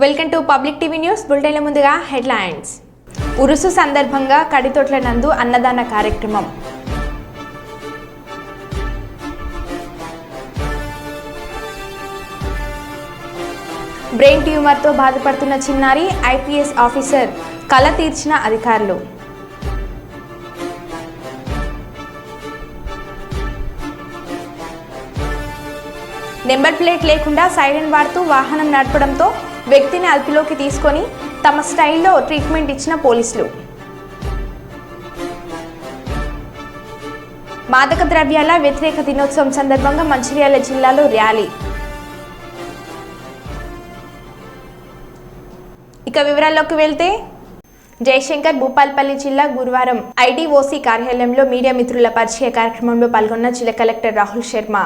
Welcome to public TV news. బులెటిన్ల ముందుగా headlines. Urs సందర్భంగా కడితొట్ల నందు అన్నదాన కార్యక్రమం. బ్రెయిన్ ట్యూమర్తో బాధపడుతున్న చిన్నారి ఐపీఎస్ ఆఫీసర్ కల తీర్చిన అధికారులు. నెంబర్ ప్లేట్ లేకుండా సైరన్ వాడుతూ వాహనం నడపడంతో వ్యక్తిని అదుపులోకి తీసుకొని తమ స్టైల్లో ట్రీట్మెంట్ ఇచ్చిన పోలీసులు. మాదక ద్రవ్యాల వ్యతిరేక దినోత్సవం సందర్భంగా మంచిర్యాల జిల్లాలో ర్యాలీ. ఇక వివరాల్లోకి వెళ్తే జయశంకర్ భూపాల్పల్లి జిల్లా గురువారం ఐడీఓసీ కార్యాలయంలో మీడియా మిత్రుల పరిచయ కార్యక్రమంలో పాల్గొన్న జిల్లా కలెక్టర్ రాహుల్ శర్మ.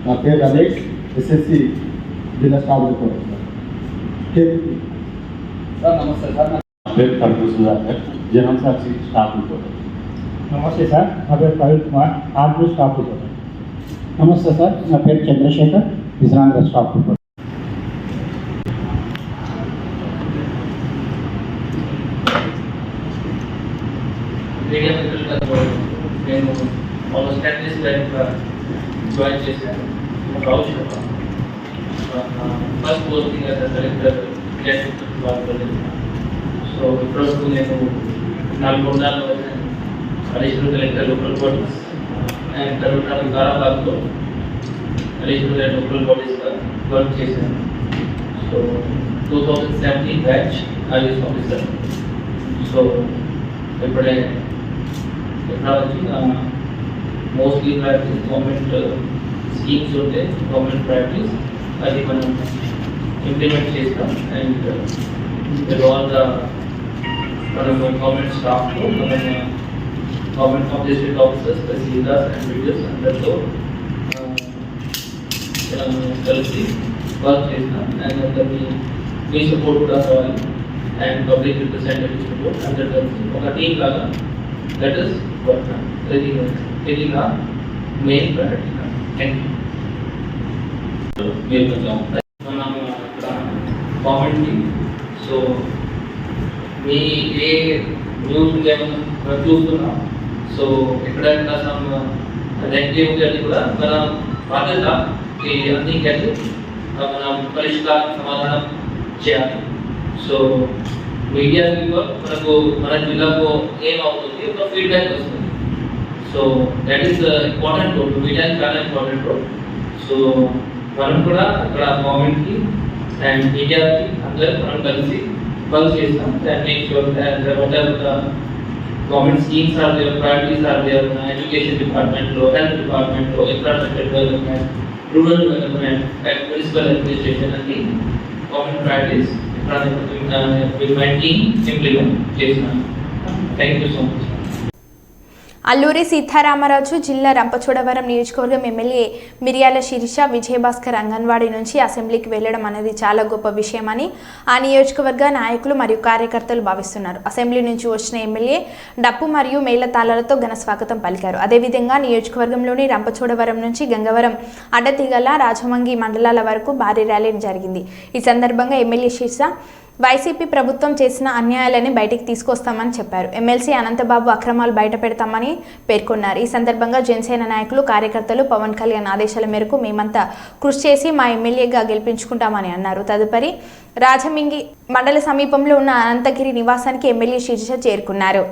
నా పేరు రమేష్, ఎస్ఎస్సి జిల్లా స్టాఫ్ రిపోర్టర్ సార్. నమస్తే సార్, నా పేరు కడుపు సుధాకర్, జనం సాక్షి స్టాఫ్ రిపోర్టర్. నమస్తే సార్, నా పేరు Praveen Kumar, RP staff reporter. నమస్తే సార్, నా పేరు Chandrasekhar, Vizianagaram staff reporter. Media మిత్రులకు నేను ఆల్మోస్ట్ 10 డేస్ బ్యాక్ జాయిన్ చేశాను. రావుశర్మ first posting as collector department. So ఇప్పటివరకు నేను 4 జిల్లాల్లో additional collector local bodies and తర్వాత గారాబాద్లో అడిషనల్ కలెక్టర్ లోకల్ బాడీస్గా వర్క్ చేశాను. So 2017 batch IAS officer. So ఇప్పుడే technology mostly practice government schemes ఉంటే గవర్నమెంట్ ప్రాక్టీస్ అది మనం ఇంప్లిమెంట్ చేస్తాం. అండ్ ఆల్ ద మనం గవర్నమెంట్ స్టాఫ్తో మనం government publicity officers tahsildars and videos అందరితో కలిసి వర్క్ చేస్తాం. అండ్ అందరినీ మీ సపోర్ట్ కూడా కావాలి అండ్ పబ్లిక్ రిప్రజెంటేటివ్ సపోర్ట్ అందరు కలిసి ఒక టీం లాగా దట్ ఇస్ వర్క్. ఇది నా మెయిన్ ప్రయారిటీ. Thank you. మీరు కొంచెం మనం ఇక్కడ కామెంట్ని సో మీ ఏ న్యూస్ ఏమైనా చూస్తున్నాం. సో ఎక్కడైనా నెగిటివ్ అది కూడా మన బాధ్యత అన్నీ కలిసి మనం పరిష్కారం సమాధానం చేయాలి. సో మీడియా మనకు మన జిల్లాకు ఏమవుతుంది ఒక ఫీడ్బ్యాక్ వస్తుంది. So that is important role. Media చాలా ఇంపార్టెంట్ రోల్. సో మనం కూడా అక్కడ గవర్నమెంట్కి అండ్ మీడియాకి అందరూ మనం కలిసి వర్క్ చేస్తాం. And make sure government schemes are there, priorities are there. Education డిపార్ట్మెంట్లో, హెల్త్ డిపార్ట్మెంట్లో, infrastructure development, rural development and municipal administration అన్ని government priorities my team implement చేస్తున్నాను. Thank you so much. Alluri Sitharamaraju జిల్లా రంపచోడవరం నియోజకవర్గం ఎమ్మెల్యే మిర్యాల శిరీష విజయభాస్కర్ అంగన్వాడీ నుంచి అసెంబ్లీకి వెళ్లడం అనేది చాలా గొప్ప విషయమని ఆ నియోజకవర్గ నాయకులు మరియు కార్యకర్తలు భావిస్తున్నారు. అసెంబ్లీ నుంచి వచ్చిన ఎమ్మెల్యే డప్పు మరియు మేళతాళాలతో ఘన స్వాగతం పలికారు. అదేవిధంగా నియోజకవర్గంలోని రంపచోడవరం నుంచి గంగవరం, అడ్డతిగల, రాజమంగి మండలాల వరకు భారీ ర్యాలీ జరిగింది. ఈ సందర్భంగా ఎమ్మెల్యే శిరీష వైసీపీ ప్రభుత్వం చేసిన అన్యాయాలని బయటికి తీసుకొస్తామని చెప్పారు. ఎమ్మెల్సీ అనంతబాబు అక్రమాలు బయట పెడతామని పేర్కొన్నారు. ఈ సందర్భంగా జనసేన నాయకులు, కార్యకర్తలు పవన్ కళ్యాణ్ ఆదేశాల మేరకు మేమంతా కృషి చేసి మా ఎమ్మెల్యేగా గెలిపించుకుంటామని అన్నారు. తదుపరి రాజమింగి మండల సమీపంలో ఉన్న అనంతగిరి నివాసానికి ఎమ్మెల్యే శిరీష చేరుకున్నారు.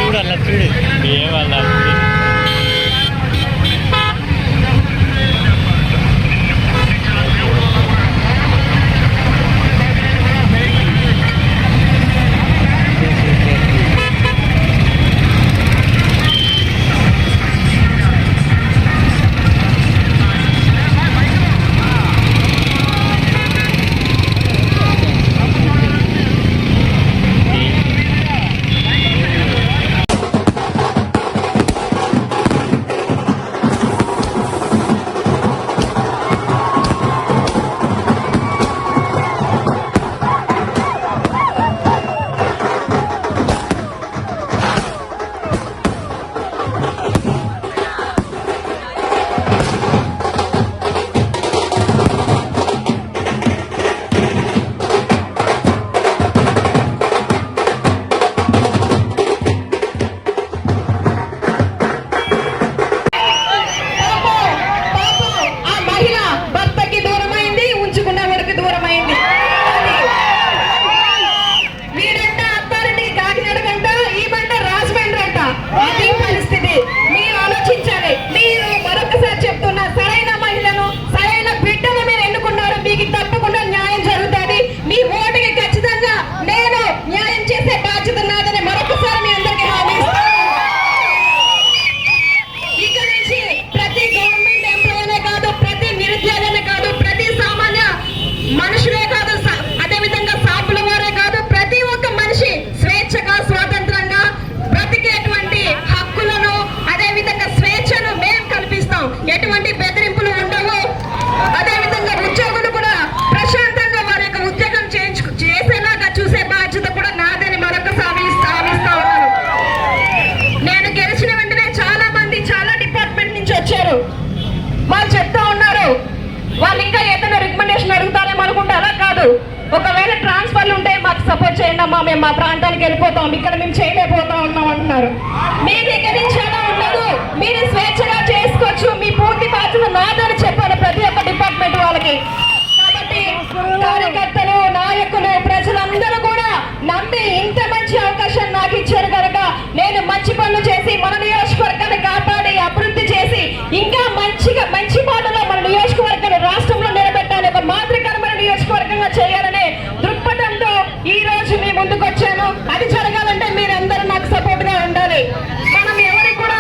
చూడాలి చూడు ఏమన్నా వాళ్ళు చెప్తా ఉన్నారు. వాళ్ళు ఇంకా ఏదైనా రికమెండేషన్ అడుగుతారేమో అనుకుంటే అలా కాదు. ఒకవేళ ట్రాన్స్ఫర్లు ఉంటే మాకు సపోర్ట్ చేయండి అమ్మా, మేము మా ప్రాంతానికి వెళ్ళిపోతాం, ఇక్కడ మేము చేయలేకపోతా ఉన్నాం అంటున్నారు. మీ దగ్గర నుంచి అలా ఉండదు, మీరు స్వేచ్ఛగా చేసుకోవచ్చు, మీ పూర్తి బాధ్యత నాదని చెప్పారు ప్రతి ఒక్క డిపార్ట్మెంట్ వాళ్ళకి. కాబట్టి కార్యకర్తలు, నాయకులు, ప్రజలందరూ కూడా నమ్మి ఇంత మంచి అవకాశం నాకు ఇచ్చారు కనుక నేను మంచి పనులు చేసి మన నియోజకవర్గాన్ని కాపాడి అభివృద్ధి చేసి ఇంకా మంచి మాటలో మన నియోజకవర్గాన్ని రాష్ట్రంలో నిలబెట్టాలి, ఒక మాతృకరమైన నియోజకవర్గంగా చేయాలనే దృక్పథంతో ఈ రోజు మీ ముందుకు వచ్చాను. అది జరగాలంటే మీరందరూ నాకు సపోర్ట్ గా ఉండాలి. మనం ఎవరికి కూడా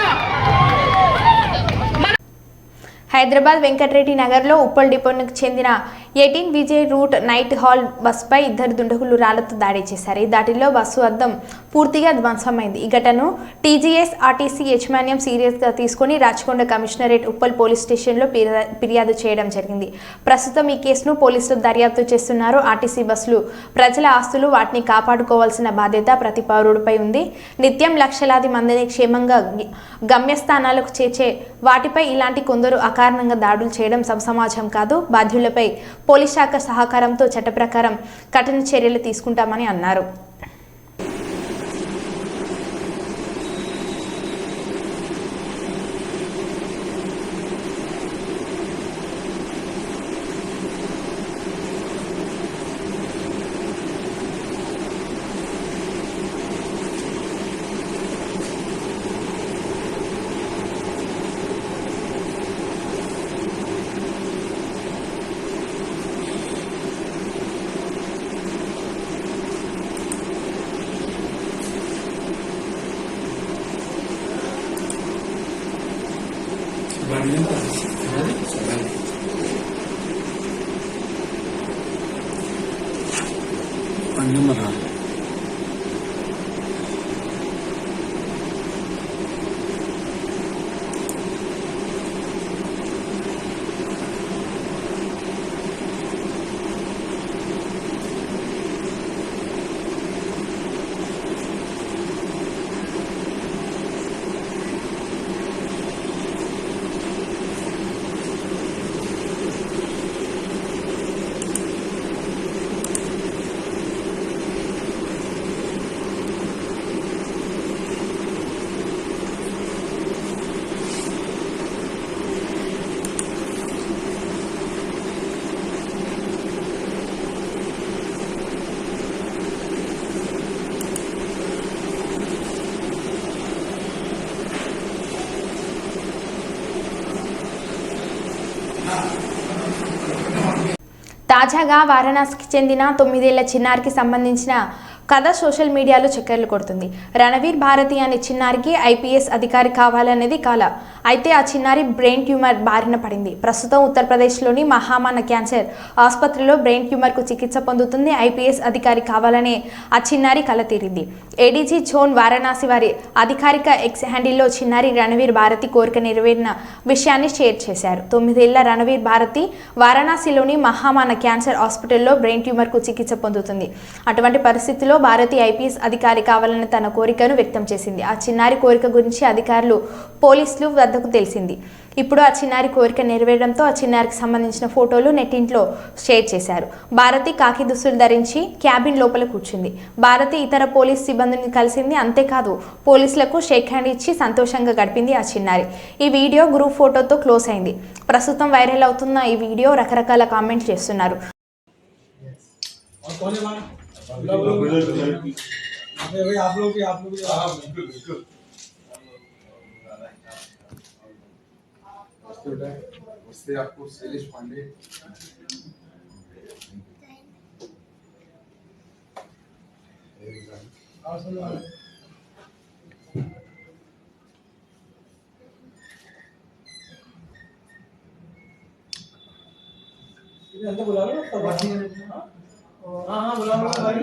హైదరాబాద్ వెంకటరెడ్డి నగర్లో ఉప్పల్ డిపోకు చెందిన 18 విజయ్ రూట్ నైట్ హాల్ బస్సుపై ఇద్దరు దుండగులు రాళ్లతో దాడి చేశారు. ఈ దాడిలో బస్సు అద్దం పూర్తిగా ధ్వంసమైంది. ఈ ఘటనను టీజీఎస్ ఆర్టీసీ యాజమాన్యం సీరియస్గా తీసుకుని రాచకొండ కమిషనరేట్ ఉప్పల్ పోలీస్ స్టేషన్లో ఫిర్యాదు చేయడం జరిగింది. ప్రస్తుతం ఈ కేసును పోలీసులు దర్యాప్తు చేస్తున్నారు. ఆర్టీసీ బస్సులు ప్రజల ఆస్తులు, వాటిని కాపాడుకోవాల్సిన బాధ్యత ప్రతి పౌరుడిపై ఉంది. నిత్యం లక్షలాది మందిని క్షేమంగా గమ్యస్థానాలకు చేర్చే వాటిపై ఇలాంటి కొందరు అకారణంగా దాడులు చేయడం సమాజం కాదు. బాధ్యులపై పోలీస్ శాఖ సహకారంతో చట్ట ప్రకారం కఠిన చర్యలు తీసుకుంటామని అన్నారు. తాజాగా వారణాసికి చెందిన 9 ఏళ్ల చిన్నారికి సంబంధించిన కథ సోషల్ మీడియాలో చక్కర్లు కొడుతుంది. రణవీర్ భారతి అనే చిన్నారికి ఐపీఎస్ అధికారి కావాలనేది కల. అయితే ఆ చిన్నారి బ్రెయిన్ ట్యూమర్ బారిన పడింది. ప్రస్తుతం ఉత్తరప్రదేశ్లోని మహామాన క్యాన్సర్ ఆసుపత్రిలో బ్రెయిన్ ట్యూమర్కు చికిత్స పొందుతుంది. ఐపీఎస్ అధికారి కావాలనే ఆ చిన్నారి కల తీరింది. ఏడీజీ జోన్ వారణాసి వారి అధికారిక ఎక్స్ హ్యాండిల్లో చిన్నారి రణవీర్ భారతి కోరిక నెరవేరిన విషయాన్ని షేర్ చేశారు. 9 ఏళ్ల రణవీర్ భారతి వారణాసిలోని మహామాన క్యాన్సర్ హాస్పిటల్లో బ్రెయిన్ ట్యూమర్కు చికిత్స పొందుతుంది. అటువంటి పరిస్థితిలో భారతి ఐపీఎస్ అధికారి కావాలని తన కోరికను వ్యక్తం చేసింది. ఆ చిన్నారి కోరిక గురించి అధికారులు, పోలీసులు వద్దకు తెలిసింది. ఇప్పుడు ఆ చిన్నారి కోరిక నెరవేరడంతో ఆ చిన్నారికి సంబంధించిన ఫోటోలు నెట్టింట్లో షేర్ చేశారు. భారతి కాకి దుస్తులు ధరించి క్యాబిన్ లోపల కూర్చుంది. భారతి ఇతర పోలీస్ సిబ్బందిని కలిసింది. అంతేకాదు పోలీసులకు షేక్ హ్యాండ్ ఇచ్చి సంతోషంగా గడిపింది ఆ చిన్నారి. ఈ వీడియో గ్రూప్ ఫోటోతో క్లోజ్ అయింది. ప్రస్తుతం వైరల్ అవుతున్న ఈ వీడియో రకరకాల కామెంట్స్ చేస్తున్నారు. नमस्ते आपको शैलेश पांडे। बुला लो हाँ बुला लो भाई।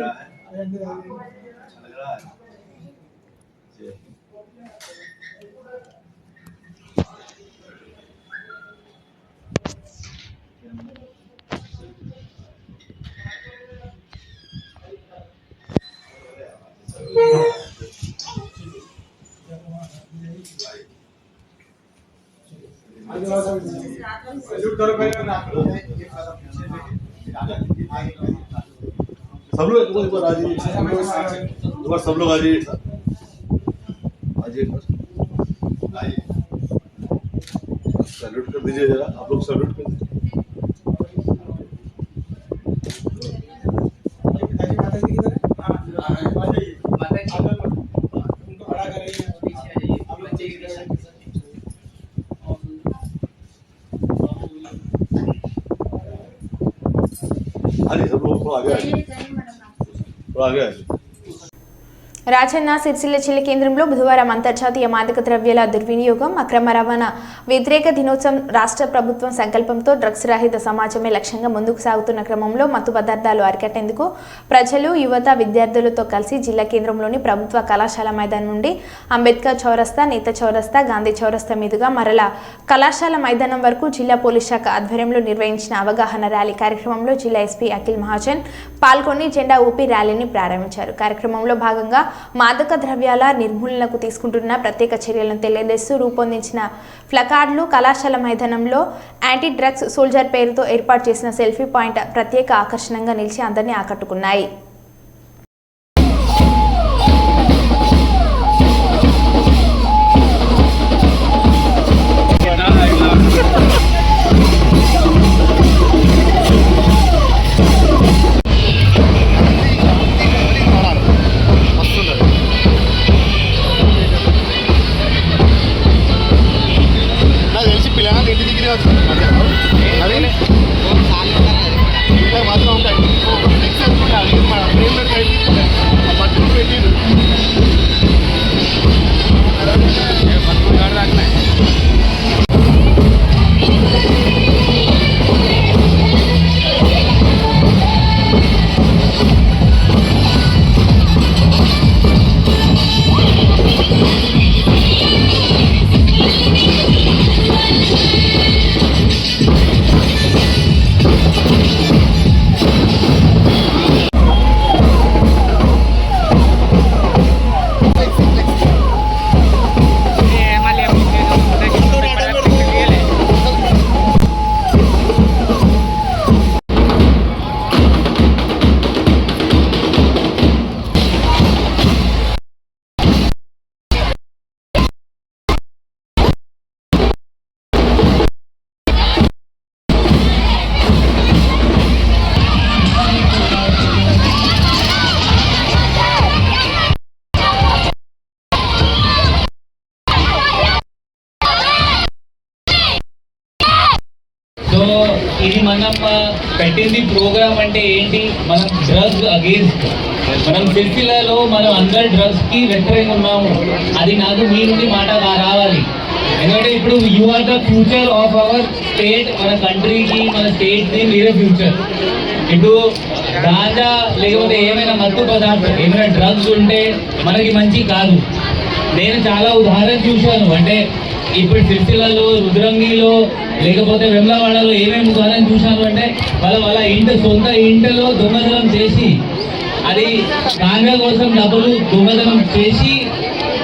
सब लोग एक बार आ जाइए, एक बार सब लोग आ जाइए सर, आ जाइए सैल्यूट कर दीजिए जरा, आप लोग सैल्यूट कर दीजिए। अरे सब लोग थोड़ा आगे आइए, थोड़ा आगे आइए। రాజన్న సిరిసిల్ల జిల్లా కేంద్రంలో బుధవారం అంతర్జాతీయ మాదక ద్రవ్యాల దుర్వినియోగం అక్రమ రవాణా వ్యతిరేక దినోత్సవం రాష్ట్ర ప్రభుత్వం సంకల్పంతో డ్రగ్స్ రహిత సమాజమే లక్ష్యంగా ముందుకు సాగుతున్న క్రమంలో మత్తు పదార్థాలు అరికట్టేందుకు ప్రజలు యువత విద్యార్థులతో కలిసి జిల్లా కేంద్రంలోని ప్రభుత్వ కళాశాల మైదానం నుండి అంబేద్కర్ చౌరస్తా నేత చౌరస్తా గాంధీ చౌరస్తా మీదుగా మరలా కళాశాల మైదానం వరకు జిల్లా పోలీస్ శాఖ ఆధ్వర్యంలో నిర్వహించిన అవగాహన ర్యాలీ కార్యక్రమంలో జిల్లా ఎస్పీ అఖిల్ మహాజన్ పాల్గొని జెండా ఊపి ర్యాలీని ప్రారంభించారు. కార్యక్రమంలో భాగంగా మాదక ద్రవ్యాల నిర్మూలనకు తీసుకుంటున్న ప్రత్యేక చర్యలను తెలియజేస్తూ రూపొందించిన ప్లకార్డులు కళాశాల మైదానంలో యాంటీ డ్రగ్స్ సోల్జర్ పేరుతో ఏర్పాటు చేసిన సెల్ఫీ పాయింట్ ప్రత్యేక ఆకర్షణగా నిలిచి అందరినీ ఆకట్టుకున్నాయి. ఇది మనం పెట్టింది ప్రోగ్రామ్ అంటే ఏంటి, మనం డ్రగ్స్ అగేన్స్ట్, మనం సిరిసిల్లలో మనం అందరు డ్రగ్స్ కి వ్యతిరేకంగా ఉన్నాము. అది నాకు మీ నుండి మాట రావాలి. ఎందుకంటే ఇప్పుడు you are the future of our state, మన కంట్రీకి మన స్టేట్కి మీరే ఫ్యూచర్. ఇప్పుడు గాంజా లేకపోతే ఏమైనా మత్తు పదార్థం ఏమైనా డ్రగ్స్ ఉంటే మనకి మంచి కాదు. నేను చాలా ఉదాహరణ చూశాను. అంటే ఇప్పుడు సిరిసిల్లలో రుద్రంగిలో లేకపోతే వెమ్లవాడలో ఏమేమి ఉదాహరణ చూశాను అంటే వాళ్ళ సొంత ఇంటిలో దొంగతనం చేసి అది గాంజా కోసం డబ్బులు దొంగతనం చేసి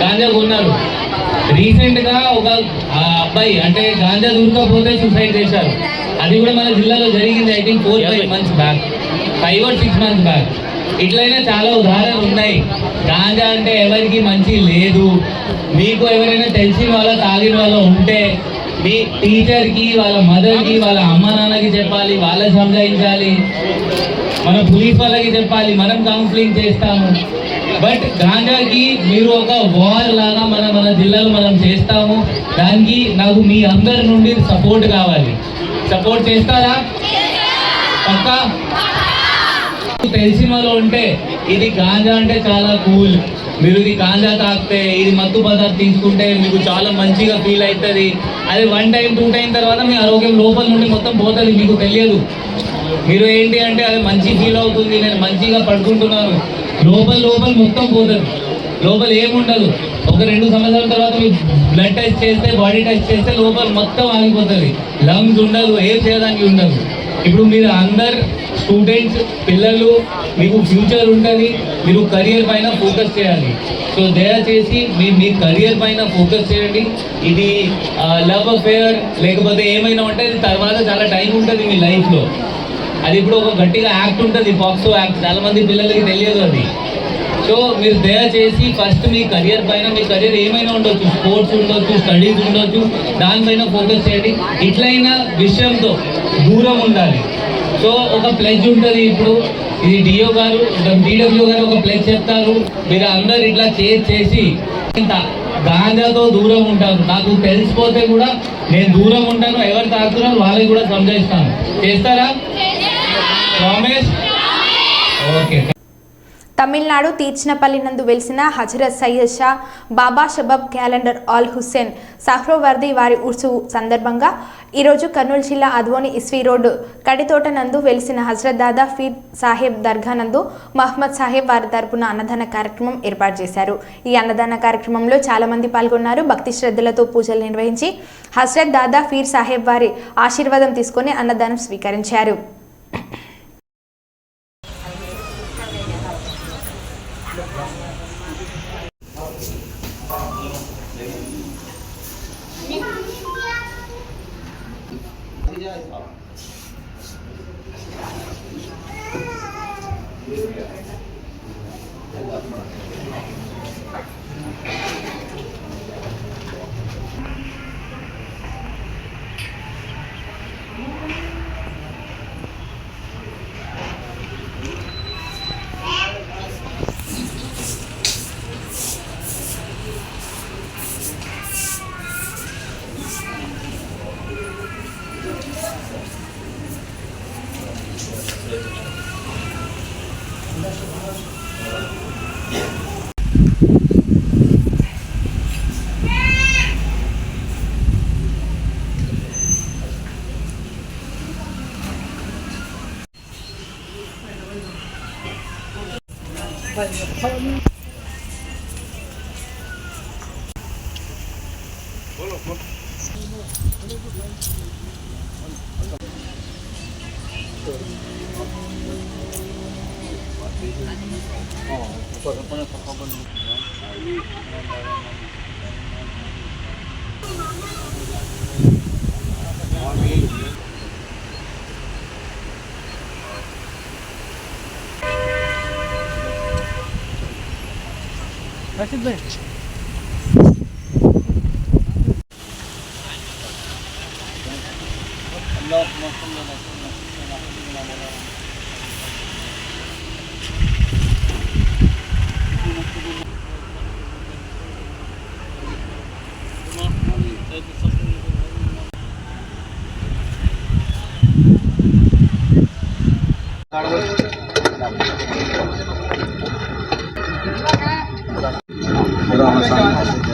గాంజా కొన్నారు. రీసెంట్గా ఒక అబ్బాయి అంటే గాంజా దొరకకపోతే సూసైడ్ చేశారు. అది కూడా మన జిల్లాలో జరిగింది. I think 4-5 months back, 5 or 6 months back. ఇట్లయినా చాలా ఉదాహరణలు ఉన్నాయి. గాంజా అంటే ఎవరికి మంచి లేదు. మీకు ఎవరైనా తెలిసిన వాళ్ళ తాగిన వాళ్ళ ఉంటే మీ టీచర్కి, వాళ్ళ మదర్కి, వాళ్ళ అమ్మ నాన్నకి చెప్పాలి, వాళ్ళకి సంజాయించాలి, మన పోలీస్ వాళ్ళకి చెప్పాలి, మనం కౌన్సిలింగ్ చేస్తాము. బట్ గాంజాకి మీరు ఒక వార్ లాగా మన జిల్లాలో మనం చేస్తాము. దానికి నాకు మీ అందరి నుండి సపోర్ట్ కావాలి. సపోర్ట్ చేస్తారా? పక్కా? తెలిసిన వాళ్ళు ఉంటే ఇది గాంజా అంటే చాలా కూల్, మీరు ఇది గాంజా తాగితే, ఇది మత్తు పదార్థం తీసుకుంటే మీకు చాలా మంచిగా ఫీల్ అవుతుంది. అది 1 time 2 time తర్వాత మీ ఆరోగ్యం లోపల నుండి మొత్తం పోతుంది, మీకు తెలియదు. మీరు ఏంటి అంటే అది మంచి ఫీల్ అవుతుంది, నేను మంచిగా పడుకుంటున్నాను, లోపల మొత్తం పోతుంది, లోపల ఏముండదు. ఒక 2 సంవత్సరాల తర్వాత మీరు బ్లడ్ టెస్ట్ చేస్తే, బాడీ టెస్ట్ చేస్తే లోపల మొత్తం ఆగిపోతుంది, లంగ్స్ ఉండదు, ఏం చేయడానికి ఉండదు. ఇప్పుడు మీరు అందరు స్టూడెంట్స్ పిల్లలు మీకు ఫ్యూచర్ ఉంటుంది, మీరు కెరియర్ పైన ఫోకస్ చేయాలి. సో దయచేసి మీ కెరియర్ పైన ఫోకస్ చేయండి. ఇది లవ్ అఫేర్ లేకపోతే ఏమైనా ఉంటే అది తర్వాత చాలా టైం ఉంటుంది మీ లైఫ్లో. అది ఇప్పుడు ఒక గట్టిగా యాక్ట్ ఉంటుంది, పాక్సో యాక్ట్, చాలామంది పిల్లలకి తెలియదు అది. సో మీరు దయచేసి ఫస్ట్ మీ కెరియర్ పైన, మీ కెరియర్ ఏమైనా ఉండొచ్చు, స్పోర్ట్స్ ఉండొచ్చు, స్టడీస్ ఉండొచ్చు, దానిపైన ఫోకస్ చేయండి. ఇట్లయినా విషయంతో దూరం ఉండాలి. సో ఒక ప్లెడ్జ్ ఉంటుంది, ఇప్పుడు ఇది డిఓ గారు డిడబ్ల్యూ గారు ఒక ప్లెడ్జ్ చెప్తారు, మీరు అందరు ఇట్లా చేసి గాంజాతో దూరం ఉంటారు. నాకు తెలిసిపోతే కూడా నేను దూరం ఉంటాను, ఎవరు తాకుతున్నారో వాళ్ళకి కూడా సంజాయిస్తాను. చేస్తారా? ప్రామిస్? ఓకే. తమిళనాడు తీర్చినపల్లి నందు వెలిసిన హజరత్ సయ్యద్ షా బాబా షబాబ్ క్యాలెండర్ ఆల్ హుస్సేన్ సహ్రోవర్ది వారి ఉర్సు సందర్భంగా ఈరోజు కర్నూలు జిల్లా అద్వోని ఇస్వీ రోడ్డు కడితోట నందు వెలిసిన హజరత్ దాదా ఫీర్ సాహెబ్ దర్గా నందు మహమ్మద్ సాహెబ్ వారి తరపున అన్నదాన కార్యక్రమం ఏర్పాటు చేశారు. ఈ అన్నదాన కార్యక్రమంలో చాలా మంది పాల్గొన్నారు. భక్తి శ్రద్ధలతో పూజలు నిర్వహించి హజరత్ దాదా ఫీర్ సాహెబ్ వారి ఆశీర్వాదం తీసుకొని అన్నదానం స్వీకరించారు.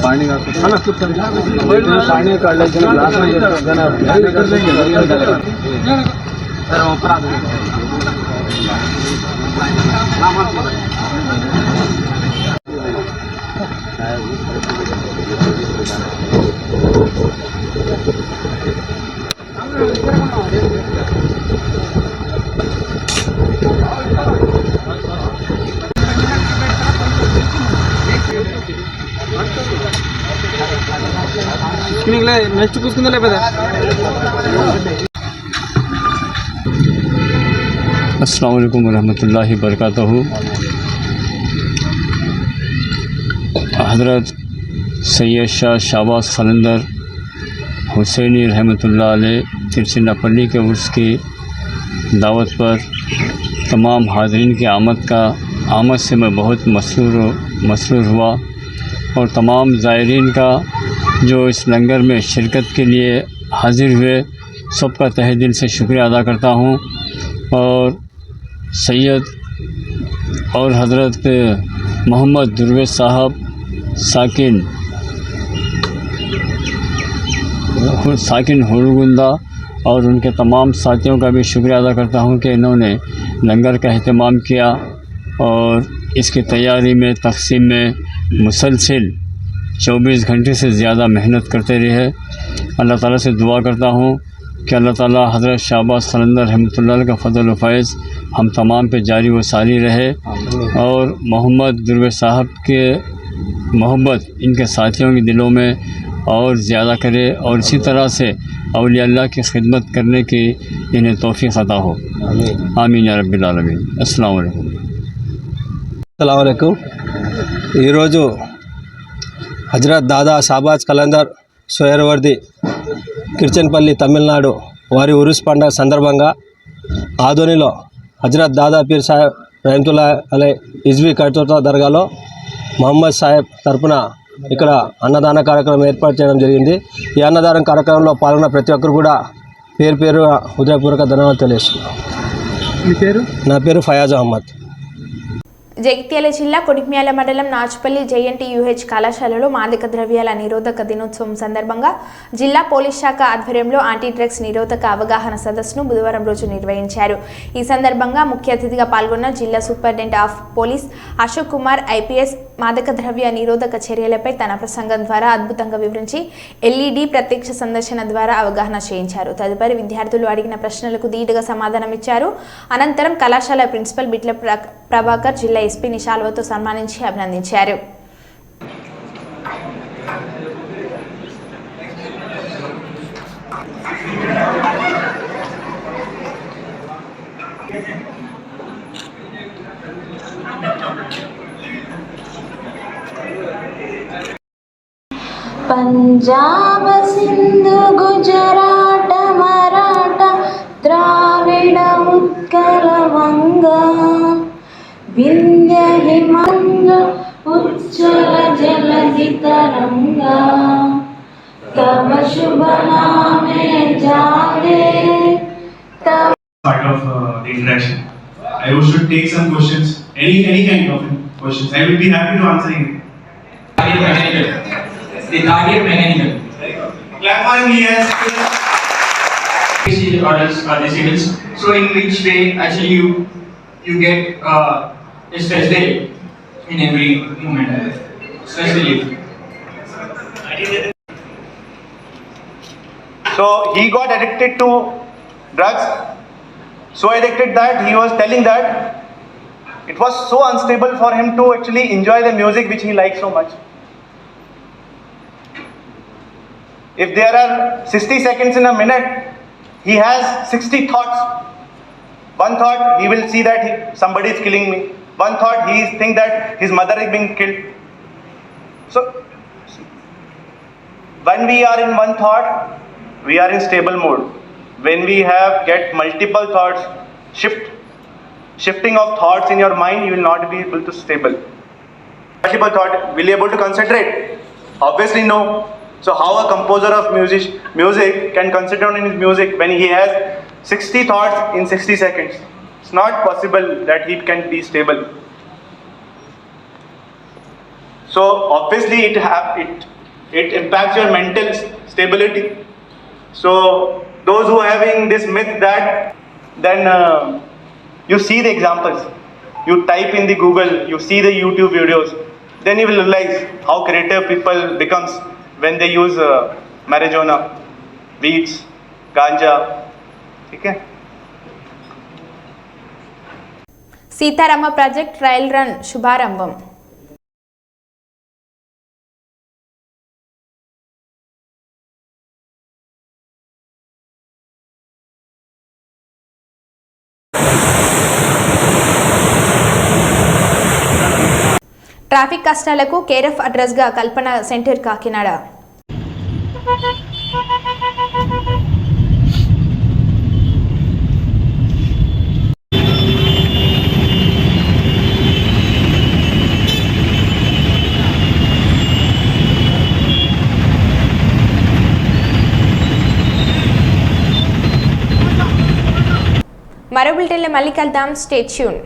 पानी का पानी का నెక్స్ట్ కూసుకుందా లేకపోతే अस्सलाम वालेकुम रहमतुल्लाहि बरकातहू। हज़रत सैयद शाह शाहबाज कलंदर हुसैनी रहमतुल्लाह अलैह तिरचिनापल्ली के उर्स की दावत पर तमाम हाज़रीन की आमद से मैं बहुत मसरूर हुआ और तमाम ज़ायरीन का जो इस लंगर में शिरकत के लिए हाज़िर हुए सबका तहे दिल से शुक्रिया अदा करता हूँ। और सैयद और हज़रत मोहम्मद दुर्वेश साहब साकिन हुरगुंदा और उनके तमाम साथियों का भी शुक्रिया अदा करता हूँ कि इन्होंने लंगर का अहतमाम किया और इसकी तैयारी में तक़सीम में मुसलसल 24 घंटे से ज़्यादा मेहनत करते रहे। अल्लाह ताला से दुआ करता हूँ कि अल्लाह ताला हज़रत शाहबाज कलंदर रहमतुल्लाह अलैह का फ़ज़ल व फैज़ हम तमाम पे जारी व सारी रहे और मोहम्मद दुर्वे साहब के मोहब्बत इनके साथियों के दिलों में और ज़्यादा करे और इसी तरह से औलिया अल्लाह की खिदमत करने की इन्हें तौफ़ीक़ अता हो। आमीन या रब्बिल आलमीन। अस्सलामु अलैकुम। అస్సలాముఅలైకుం. ఈరోజు హజరత్ దాదా షాబాజ్ కలందర్ సోయర్వర్ది కిర్చన్పల్లి తమిళనాడు వారి ఉరుస్ పండుగ సందర్భంగా ఆదోనిలో హజరత్ దాదా పీర్ సాహెబ్ రహమతుల్లా అలై ఇజ్వి కర్తోతా దర్గాలో మహమ్మద్ సాహెబ్ తరపున ఇక్కడ అన్నదాన కార్యక్రమం ఏర్పాటు చేయడం జరిగింది. ఈ అన్నదాన కార్యక్రమంలో పాల్గొన్న ప్రతి ఒక్కరు కూడా పేరు పేరు హృదయపూర్వక ధన్యవాదాలు తెలియజేస్తున్నాను. మీ పేరు? నా పేరు ఫయాజ్ అహ్మద్. జగిత్యాల జిల్లా కొడిమ్యాల మండలం నాచుపల్లి JNTUH కళాశాలలో మాదక ద్రవ్యాల నిరోధక దినోత్సవం సందర్భంగా జిల్లా పోలీస్ శాఖ ఆధ్వర్యంలో యాంటీ డ్రగ్స్ నిరోధక అవగాహన సదస్సును బుధవారం రోజు నిర్వహించారు. ఈ సందర్భంగా ముఖ్య అతిథిగా పాల్గొన్న జిల్లా superintendent of police Ashok Kumar IPS మాదక ద్రవ్య నిరోధక చర్యలపై తన ప్రసంగం ద్వారా అద్భుతంగా వివరించి LED ప్రత్యక్ష సందర్శన ద్వారా అవగాహన చేయించారు. తదుపరి విద్యార్థులు అడిగిన ప్రశ్నలకు ధీటుగా సమాధానమిచ్చారు. అనంతరం కళాశాల ప్రిన్సిపల్ బిట్ల ప్రభాకర్ జిల్లా SP నిశాల్వతో సన్మానించి అభినందించారు. పంజాబ్ సింధు గుజరాట మరాఠ ద్రావిడ ఉత్కల వంగ వింధ్య హిమంగ ఉజ్వల జలధి తరంగా తవ శుభ నామే జాగే part of the interaction. I should take some questions, any kind of questions. I will be happy to answering. The target mechanical. Clap for him, yes. Orders or decisions. So in which way actually you get stress day in every moment. Stress relief. So he got addicted to drugs. So addicted that he was telling that it was so unstable for him to actually enjoy the music which he liked so much. If there are 60 seconds in a minute, he has 60 thoughts. One thought, he will see that somebody is killing me. One thought, he think that his mother is being killed. So when we are in one thought, we are in stable mode. When we get multiple thoughts, shifting of thoughts in your mind, you will not be able to stable. Multiple thought, will you able to concentrate? Obviously no. So how a composer of music can concentrate on his music when he has 60 thoughts in 60 seconds? It's not possible that he can be stable. So obviously it impacts your mental stability. So those who are having this myth that then you see the examples, you type in the Google, you see the YouTube videos, then you will realize how creative people becomes when they use marijuana, weeds, ganja. Okay? Sitarama project trial run శుభారంభం. Traffic కష్టాలకు care of అడ్రస్గా Kalpana centre Kakinada. మరో బులెటిన్లో మళ్ళీ కలుద్దాం. Stay tune.